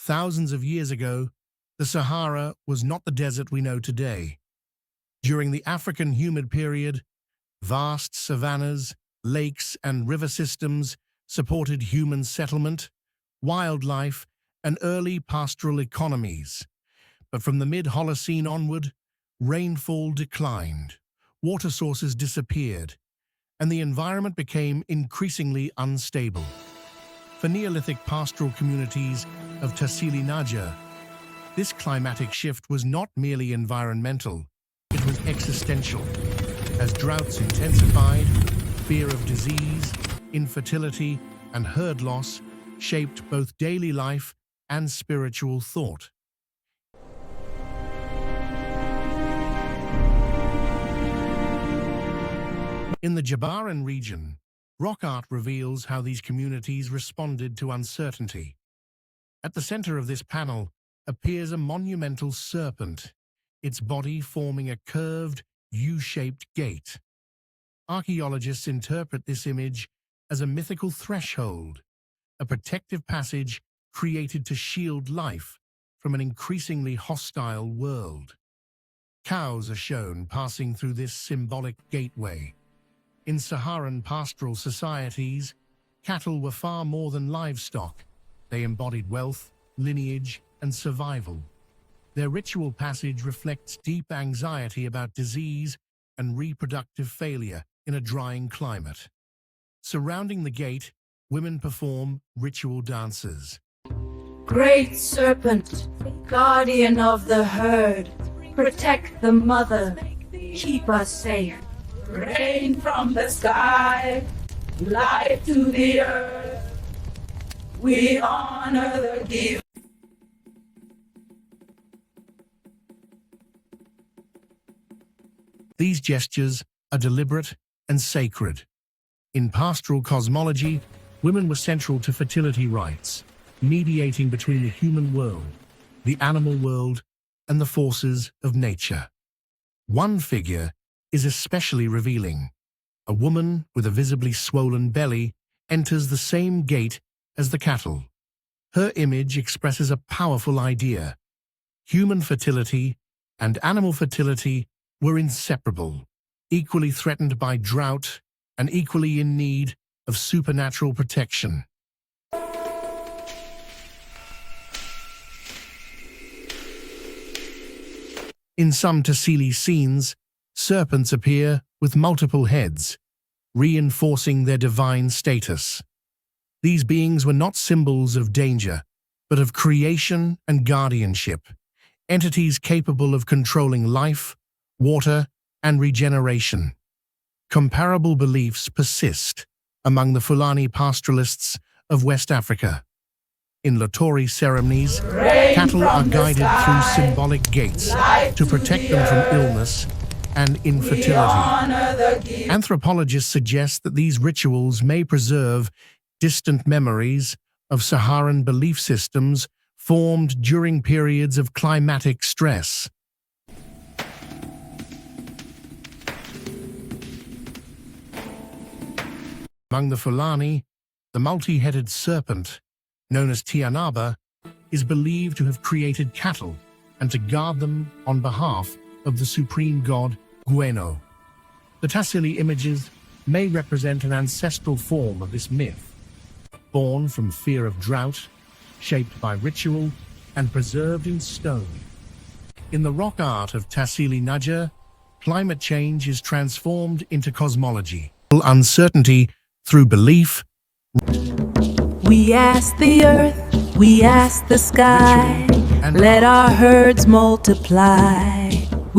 Thousands of years ago, the Sahara was not the desert we know today. During the African humid period, vast savannas, lakes, and river systems supported human settlement, wildlife, and early pastoral economies. But from the mid-Holocene onward, rainfall declined, water sources disappeared, and the environment became increasingly unstable. For Neolithic pastoral communities of Tassili, this climatic shift was not merely environmental, it was existential. As droughts intensified, fear of disease, infertility, and herd loss shaped both daily life and spiritual thought. In the Jabbaren region, rock art reveals how these communities responded to uncertainty. At the center of this panel appears a monumental serpent, its body forming a curved, U-shaped gate. Archaeologists interpret this image as a mythical threshold, a protective passage created to shield life from an increasingly hostile world. Cows are shown passing through this symbolic gateway. In Saharan pastoral societies, cattle were far more than livestock. They embodied wealth, lineage, and survival. Their ritual passage reflects deep anxiety about disease and reproductive failure in a drying climate. Surrounding the gate, women perform ritual dances. Great serpent, guardian of the herd, protect the mother, keep us safe. Rain from the sky, life to the earth, we honor the gift. These gestures are deliberate and sacred. In pastoral cosmology, women were central to fertility rites, mediating between the human world, the animal world, and the forces of nature. One figure is especially revealing. A woman with a visibly swollen belly enters the same gate as the cattle. Her image expresses a powerful idea. Human fertility and animal fertility were inseparable, equally threatened by drought and equally in need of supernatural protection. In some Tassili scenes, serpents appear with multiple heads, reinforcing their divine status. These beings were not symbols of danger, but of creation and guardianship, entities capable of controlling life, water, and regeneration. Comparable beliefs persist among the Fulani pastoralists of West Africa. In Latori ceremonies, cattle are guided through symbolic gates to protect them from illness and infertility. Anthropologists suggest that these rituals may preserve distant memories of Saharan belief systems formed during periods of climatic stress. Among the Fulani, the multi-headed serpent, known as Tianaba, is believed to have created cattle and to guard them on behalf of the supreme god Gweno. The Tassili images may represent an ancestral form of this myth, born from fear of drought, shaped by ritual, and preserved in stone. In the rock art of Tassili, climate change is transformed into cosmology. Uncertainty through belief. We ask the earth, we ask the sky, let our herds multiply.